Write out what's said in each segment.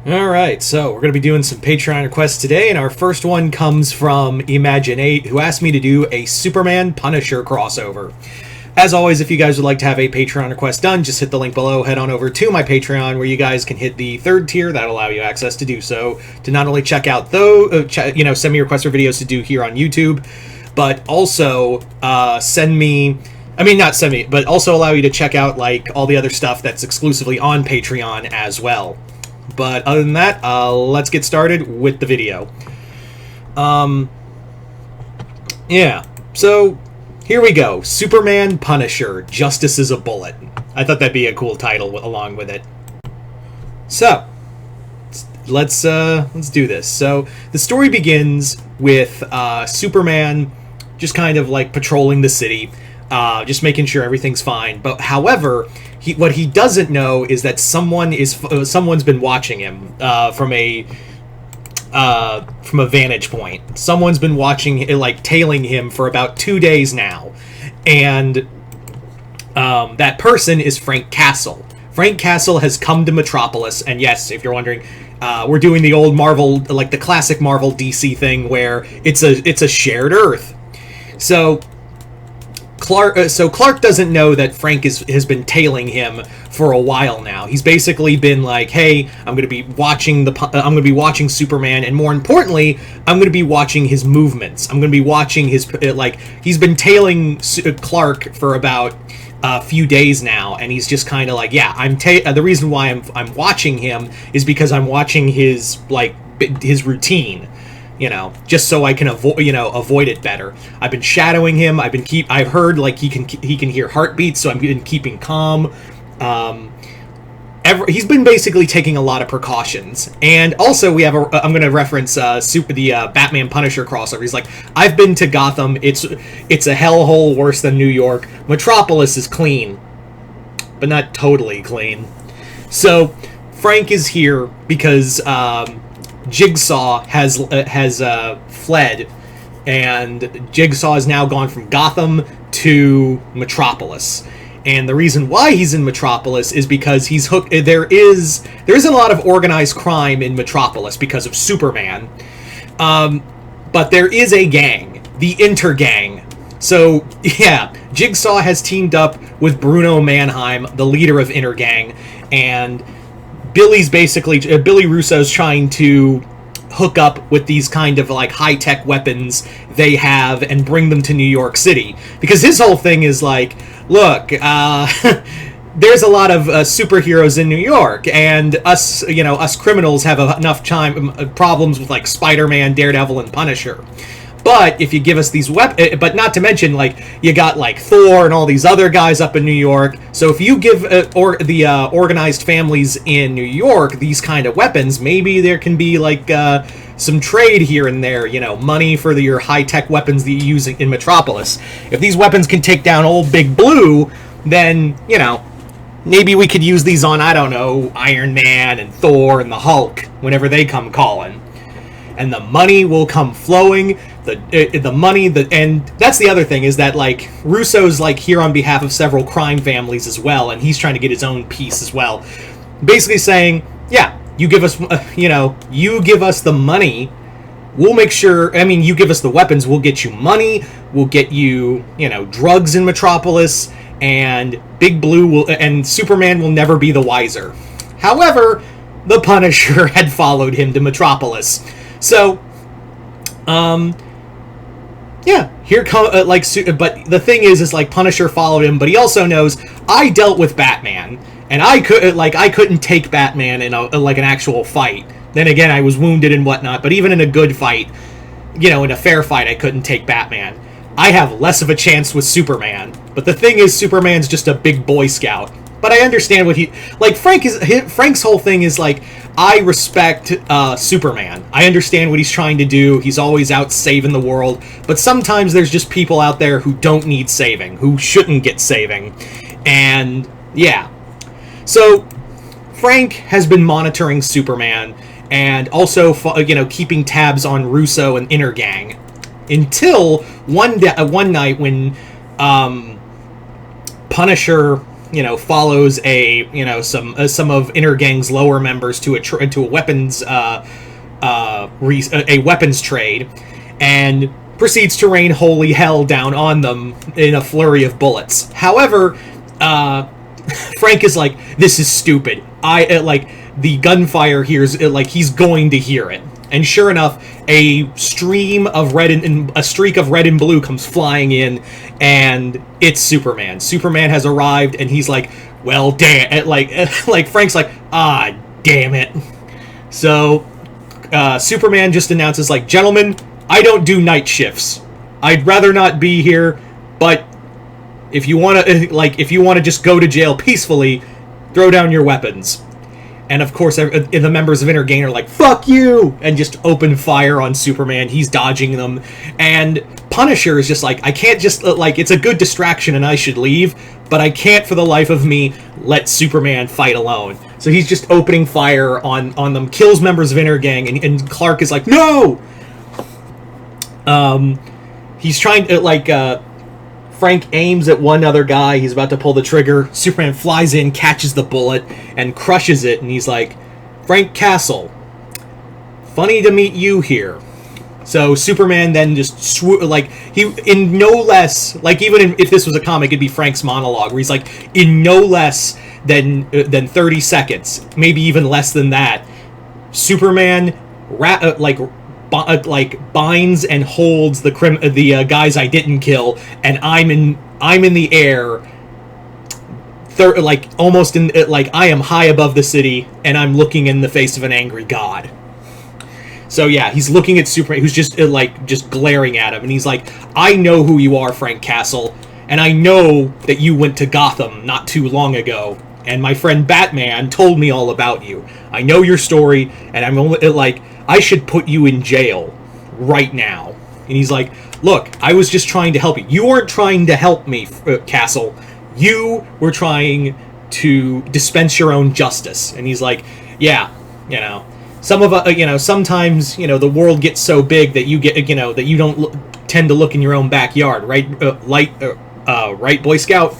Alright, so we're going to be doing some Patreon requests today, and our first one comes from Imagine8, who asked me to do a Superman Punisher crossover. As always, if you guys would like to have a Patreon request done, just hit the link below, head on over to my Patreon, where you guys can hit the third tier. That'll allow you access to do so, to not only check out, send me requests for videos to do here on YouTube, but also also allow you to check out, like, all the other stuff that's exclusively on Patreon as well. But other than that, let's get started with the video. Yeah, so here we go. Superman Punisher, Justice is a Bullet. I thought that'd be a cool title along with it. So, let's do this. So, the story begins with Superman just kind of like patrolling the city, just making sure everything's fine. But however, what he doesn't know is that someone's been watching him from a vantage point. Someone's been watching, like, tailing him for about 2 days now, and that person is Frank Castle. Frank Castle has come to Metropolis, and yes, if you're wondering, we're doing the old Marvel, like the classic Marvel DC thing, where it's a shared Earth. So Clark doesn't know that Frank has been tailing him for a while now. He's basically been like, "Hey, I'm going to be watching Superman, and more importantly, I'm going to be watching his movements. I'm going to be watching his he's been tailing Clark for about a few days now, and he's just kind of like, yeah, the reason why I'm watching him is because I'm watching his routine." Just so I can avoid it better. I've been shadowing him. I've heard, like, he can hear heartbeats, so I've been keeping calm. He's been basically taking a lot of precautions. And also I'm going to reference the Batman Punisher crossover. He's like, I've been to Gotham. It's a hellhole worse than New York. Metropolis is clean, but not totally clean. So Frank is here because Jigsaw has fled, and Jigsaw has now gone from Gotham to Metropolis. And the reason why he's in Metropolis is because he's hooked. There is a lot of organized crime in Metropolis because of Superman, but there is a gang, the Intergang. So yeah, Jigsaw has teamed up with Bruno Mannheim, the leader of Intergang, and Billy Russo's trying to hook up with these kind of, like, high-tech weapons they have and bring them to New York City. Because his whole thing is like, look, there's a lot of superheroes in New York, and us criminals have enough problems with, like, Spider-Man, Daredevil, and Punisher. But if you give us these weapons, but not to mention, like, you got, like, Thor and all these other guys up in New York. So if you give the organized families in New York these kind of weapons, maybe there can be, like, some trade here and there, money for your high-tech weapons that you use in Metropolis. If these weapons can take down old Big Blue, then, maybe we could use these on, I don't know, Iron Man and Thor and the Hulk whenever they come calling. And the money will come flowing. And that's the other thing, is that, like, Russo's, like, here on behalf of several crime families as well, and he's trying to get his own piece as well. Basically saying, yeah, you give us, you give us the money, we'll make sure, you give us the weapons, we'll get you money, we'll get you, drugs in Metropolis, and Big Blue and Superman will never be the wiser. However, the Punisher had followed him to Metropolis. So, yeah, here come but the thing is like, Punisher followed him, but he also knows I dealt with Batman, and I couldn't take Batman in an actual fight. Then again, I was wounded and whatnot, but even in a good fight, in a fair fight, I couldn't take Batman. I have less of a chance with Superman. But the thing is, Superman's just a big Boy Scout. But I understand what Frank's whole thing is, like, I respect Superman. I understand what he's trying to do. He's always out saving the world. But sometimes there's just people out there who don't need saving, who shouldn't get saving. And, yeah. So, Frank has been monitoring Superman and also, keeping tabs on Russo and Intergang. Until one night when Punisher follows some of Intergang's lower members to a weapons a weapons trade, and proceeds to rain holy hell down on them in a flurry of bullets. However, Frank is like, this is stupid. The gunfire here is he's going to hear it. And sure enough, a streak of red and blue comes flying in, and it's Superman. Superman has arrived, and he's like, well, damn, Frank's like, ah, damn it. So, Superman just announces, gentlemen, I don't do night shifts. I'd rather not be here, but if you want to just go to jail peacefully, throw down your weapons. And of course, the members of Intergang are like, fuck you! And just open fire on Superman. He's dodging them. And Punisher is just like, I can't just, it's a good distraction and I should leave, but I can't for the life of me let Superman fight alone. So he's just opening fire on them, kills members of Intergang, and Clark is like, no! He's trying to, Frank aims at one other guy. He's about to pull the trigger. Superman flies in, catches the bullet, and crushes it. And he's like, Frank Castle, funny to meet you here. So Superman then just in no less, even if this was a comic, it'd be Frank's monologue, where he's like, in no less than 30 seconds, maybe even less than that, Superman binds and holds the guys I didn't kill, and I'm in the air, almost in I am high above the city, and I'm looking in the face of an angry god. So yeah, he's looking at Superman, who's just just glaring at him, and he's like, I know who you are, Frank Castle, and I know that you went to Gotham not too long ago, and my friend Batman told me all about you. I know your story, and I'm only I should put you in jail right now. And he's like, look, I was just trying to help you. You weren't trying to help me, Castle. You were trying to dispense your own justice. And he's like, yeah, sometimes, the world gets so big that you get, that you don't tend to look in your own backyard, right? Right, Boy Scout?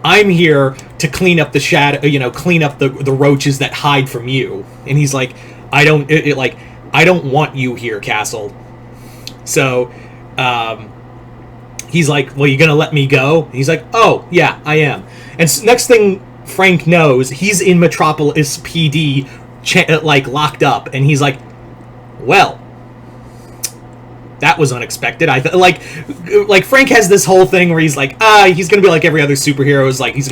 I'm here to clean up the shadow, clean up the roaches that hide from you. And he's like, I don't want you here, Castle. So, he's like, well, you gonna let me go? And he's like, oh, yeah, I am. And next thing Frank knows, he's in Metropolis PD, locked up, and he's like, well, that was unexpected. Frank has this whole thing where he's like, he's gonna be like every other superhero. Is like, he's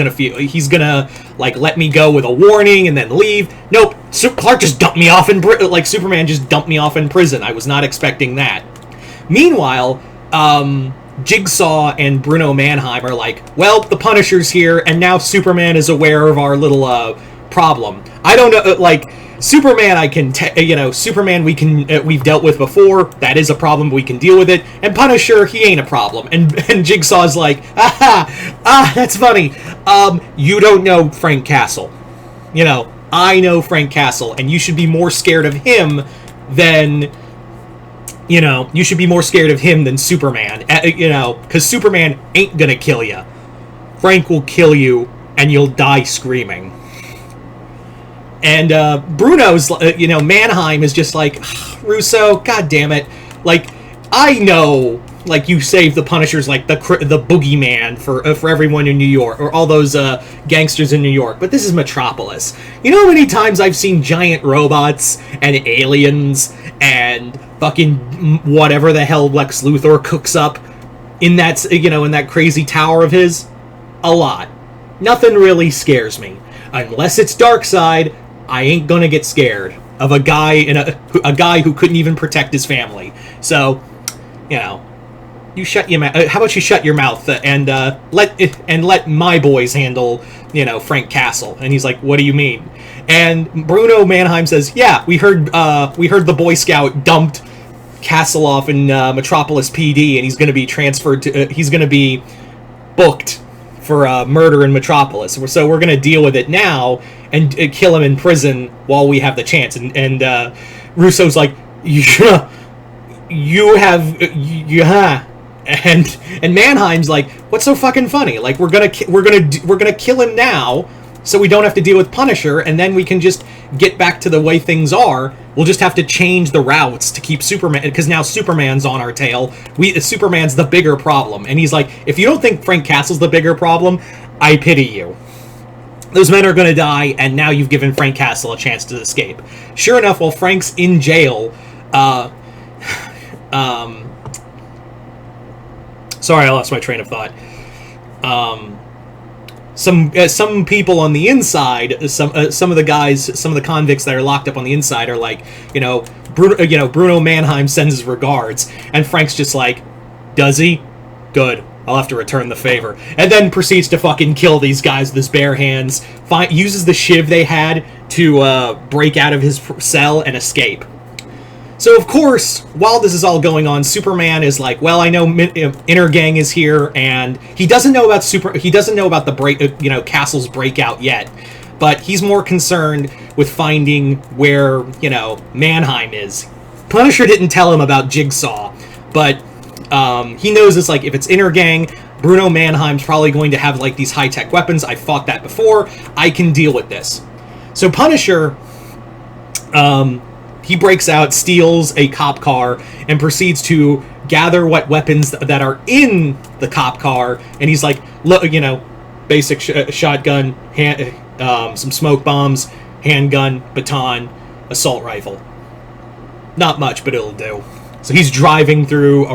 gonna let me go with a warning and then leave. Nope, Clark just dumped me off in Superman just dumped me off in prison. I was not expecting that. Meanwhile, Jigsaw and Bruno Mannheim are like, well, the Punisher's here, and now Superman is aware of our little problem. I don't know, Superman, Superman we've dealt with before. That is a problem. We can deal with it. And Punisher, he ain't a problem. And Jigsaw's like, that's funny. You don't know Frank Castle. I know Frank Castle, and you should be more scared of him than, Superman. Because Superman ain't gonna kill you. Frank will kill you, and you'll die screaming. And Bruno's, Mannheim is just like, Russo, god damn it. I know, you saved the Punishers, the boogeyman for everyone in New York, or all those gangsters in New York, but this is Metropolis. You know how many times I've seen giant robots and aliens and fucking whatever the hell Lex Luthor cooks up in that, in that crazy tower of his? A lot. Nothing really scares me. Unless it's Darkseid, I ain't gonna get scared of a guy a guy who couldn't even protect his family. So, you shut your mouth. How about you shut your mouth and let my boys handle, Frank Castle? And he's like, what do you mean? And Bruno Mannheim says, yeah, we heard the Boy Scout dumped Castle off in Metropolis PD, and he's gonna be transferred to. He's gonna be booked for murder in Metropolis. So we're gonna deal with it now and kill him in prison while we have the chance. And Russo's like, And Mannheim's like, what's so fucking funny? Like, we're gonna kill him now, so we don't have to deal with Punisher, and then we can just get back to the way things are. We'll just have to change the routes to keep Superman, because now Superman's on our tail. Superman's the bigger problem. And he's like, if you don't think Frank Castle's the bigger problem, I pity you. Those men are going to die, and now you've given Frank Castle a chance to escape. Sure enough, while Frank's in jail, sorry, I lost my train of thought. Some people on the inside, some of the guys, some of the convicts that are locked up on the inside are like, Bruno Mannheim sends his regards, and Frank's just like, does he? Good. I'll have to return the favor. And then proceeds to fucking kill these guys with his bare hands. Uses the shiv they had to break out of his cell and escape. So, of course, while this is all going on, Superman is like, well, I know Inner Gang is here, and he doesn't know about the Castle's breakout yet, but he's more concerned with finding where, Mannheim is. Punisher didn't tell him about Jigsaw, but he knows it's like, if it's Inner Gang, Bruno Mannheim's probably going to have like these high-tech weapons. I fought that before. I can deal with this. So Punisher, he breaks out, steals a cop car, and proceeds to gather what weapons that are in the cop car. And he's like, look, basic shotgun, some smoke bombs, handgun, baton, assault rifle. Not much, but it'll do. So he's driving through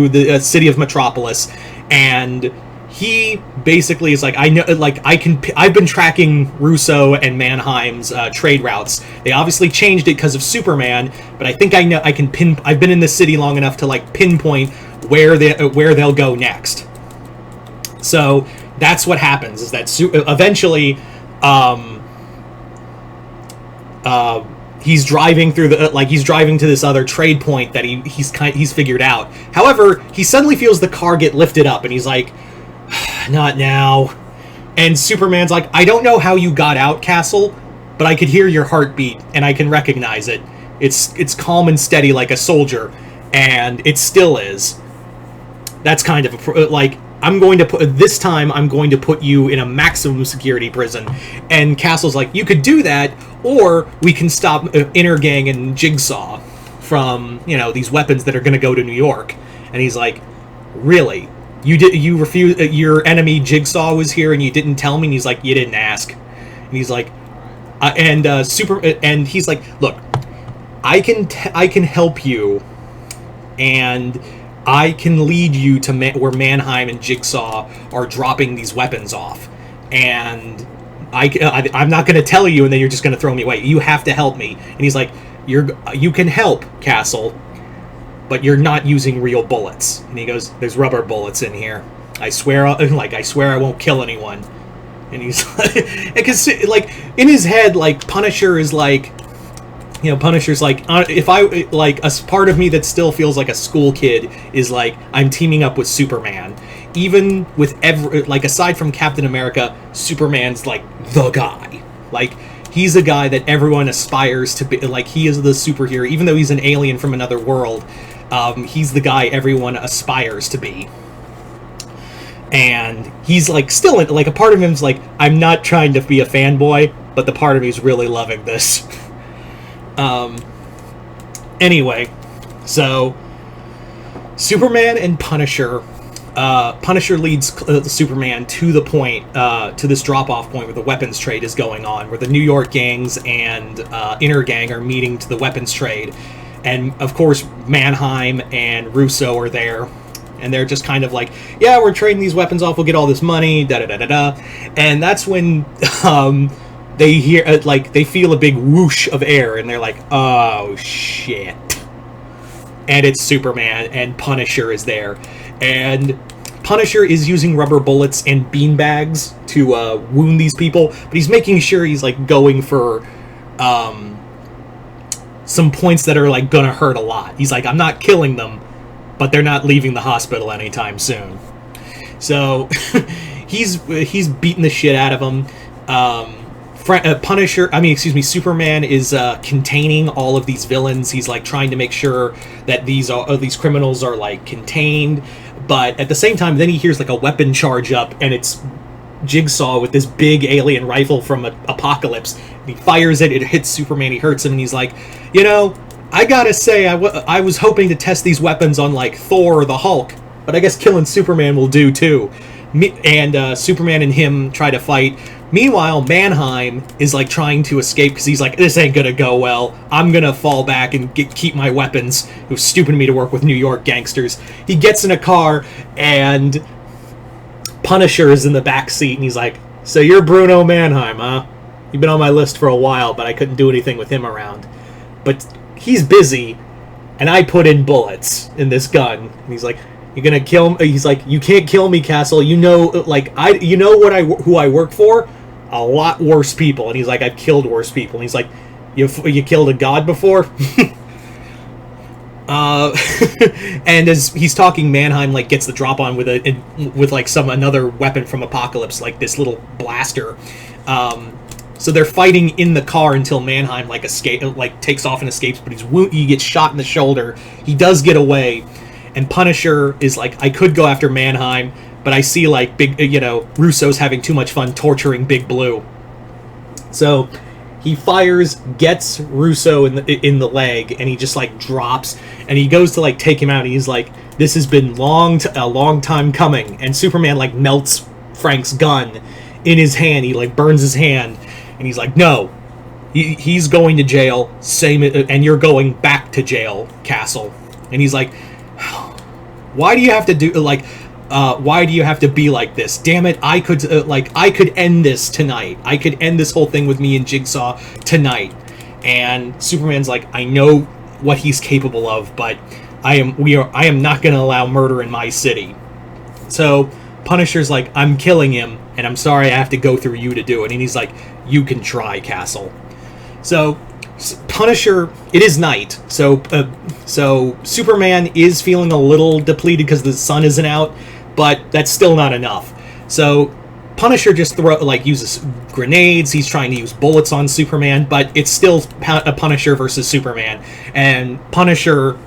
the city of Metropolis, and he basically is like, I've been tracking Russo and Mannheim's trade routes. They obviously changed it because of Superman, but I think I've been in the city long enough to like pinpoint where they'll go next. So that's what happens, is that eventually he's driving through he's driving to this other trade point that he's figured out. However, he suddenly feels the car get lifted up, and he's like, not now. And Superman's like, I don't know how you got out, Castle, but I could hear your heartbeat, and I can recognize it. It's calm and steady like a soldier, and it still is. That's kind of I'm going to put you in a maximum security prison. And Castle's like, you could do that, or we can stop Inner Gang and Jigsaw from, these weapons that are going to go to New York. And he's like, really? You refused? Your enemy Jigsaw was here and you didn't tell me? And he's like, you didn't ask. And he's like, and he's like, look, I can help you, and I can lead you to where Mannheim and Jigsaw are dropping these weapons off. And I'm not going to tell you, and then you're just going to throw me away. You have to help me. And he's like, you can help, Castle, but you're not using real bullets. And he goes, there's rubber bullets in here. I swear I won't kill anyone. And he's like, because in his head, Punisher is like, Punisher's like, if I, a part of me that still feels like a school kid is like, I'm teaming up with Superman. Even with aside from Captain America, Superman's like the guy. He's a guy that everyone aspires to be. He is the superhero, even though he's an alien from another world. He's the guy everyone aspires to be. And he's still a part of him's like, I'm not trying to be a fanboy, but the part of me's really loving this. Anyway, so Superman and Punisher. Punisher leads Superman to the point, to this drop-off point where the weapons trade is going on, where the New York gangs and Inner Gang are meeting to the weapons trade. And, of course, Mannheim and Russo are there. And they're just kind of like, yeah, we're trading these weapons off, we'll get all this money, da-da-da-da-da. And that's when they hear, they feel a big whoosh of air, and they're like, oh, shit. And it's Superman, and Punisher is there. And Punisher is using rubber bullets and beanbags to wound these people, but he's making sure he's going for some points that are gonna hurt a lot. He's like, I'm not killing them, but they're not leaving the hospital anytime soon. So he's beating the shit out of them. Punisher, I mean, excuse me, Superman is containing all of these villains. He's like trying to make sure that these criminals are like contained, but at the same time, then he hears like a weapon charge up, and it's Jigsaw with this big alien rifle from Apocalypse. And he fires it, it hits Superman, he hurts him, and he's like, you know, I gotta say, I was hoping to test these weapons on like Thor or the Hulk, but I guess killing Superman will do too. Superman and him try to fight. Meanwhile, Mannheim is like trying to escape because he's like, this ain't gonna go well. I'm gonna fall back and keep my weapons. It was stupid of me to work with New York gangsters. He gets in a car and Punisher is in the back seat and he's like, so you're Bruno Mannheim, huh? You've been on my list for a while, but I couldn't do anything with him around. But he's busy, and I put in bullets in this gun. And he's like, you're gonna kill me? He's like, you can't kill me, Castle. You know, like, you know who I work for? A lot worse people. And he's like, I've killed worse people. And he's like, you killed a god before? And as he's talking, Mannheim like gets the drop on with like another weapon from Apocalypse, like this little blaster. So they're fighting in the car until Mannheim like takes off and escapes, but he gets shot in the shoulder. He does get away, and Punisher is like, I could go after Mannheim, but I see like Russo's having too much fun torturing Big Blue. So he fires, gets Russo in the leg, and he just like drops, and he goes to like take him out, and he's like, this has been a long time coming. And Superman like melts Frank's gun in his hand. He like burns his hand, and he's like, no, he's going to jail, and you're going back to jail, Castle. And he's like, why do you have to do like why do you have to be like this? Damn it, I could end this tonight. I could end this whole thing with me and Jigsaw tonight. And Superman's like, I know what he's capable of, but I am not going to allow murder in my city. So Punisher's like, I'm killing him, and I'm sorry I have to go through you to do it. And he's like, you can try, Castle. So Punisher, it is night, so Superman is feeling a little depleted because the sun isn't out, but that's still not enough. So Punisher just uses grenades. He's trying to use bullets on Superman, but it's still a Punisher versus Superman, and Punisher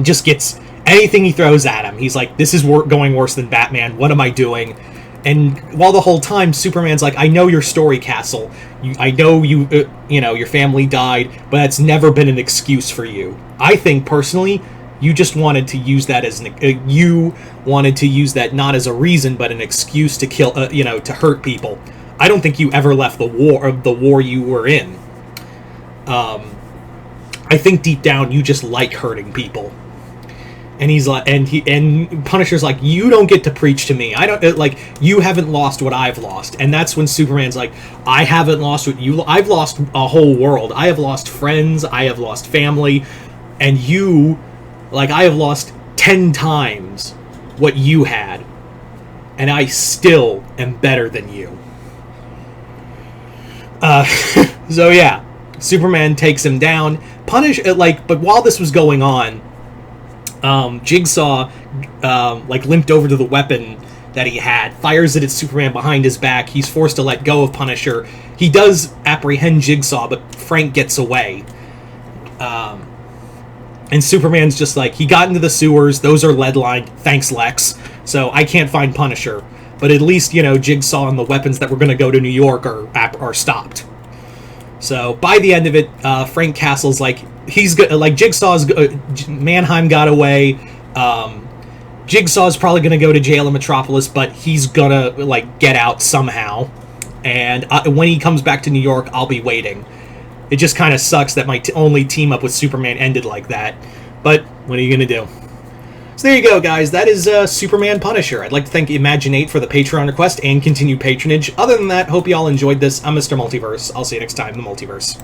just gets anything he throws at him. He's like, this is going worse than Batman. What am I doing? And while the whole time, Superman's like, I know your story, Castle. I know your family died, but that's never been an excuse for you. I think, personally, you just wanted to use that as not as a reason, but an excuse to kill, to hurt people. I don't think you ever left the war you were in. I think deep down, you just like hurting people. And he's like, and Punisher's like, you don't get to preach to me. I don't you haven't lost what I've lost. And that's when Superman's like, I haven't lost what you. I've lost a whole world. I have lost friends. I have lost family, and you, I have lost 10 times what you had, and I still am better than you. So yeah, Superman takes him down. But while this was going on, Jigsaw limped over to the weapon that he had, fires it at Superman behind his back. He's forced to let go of Punisher. He does apprehend Jigsaw, but Frank gets away. And Superman's just like, he got into the sewers. Those are lead-lined. Thanks, Lex. So I can't find Punisher. But at least, Jigsaw and the weapons that were going to go to New York are stopped. So by the end of it, Frank Castle's like, he's Jigsaw's Mannheim got away. Jigsaw's probably gonna go to jail in Metropolis, but he's gonna get out somehow. And when he comes back to New York, I'll be waiting. It just kind of sucks that my only team up with Superman ended like that. But what are you gonna do? So there you go, guys. That is Superman Punisher. I'd like to thank Imaginate for the Patreon request and continued patronage. Other than that, hope you all enjoyed this. I'm Mr. Multiverse. I'll see you next time in the Multiverse.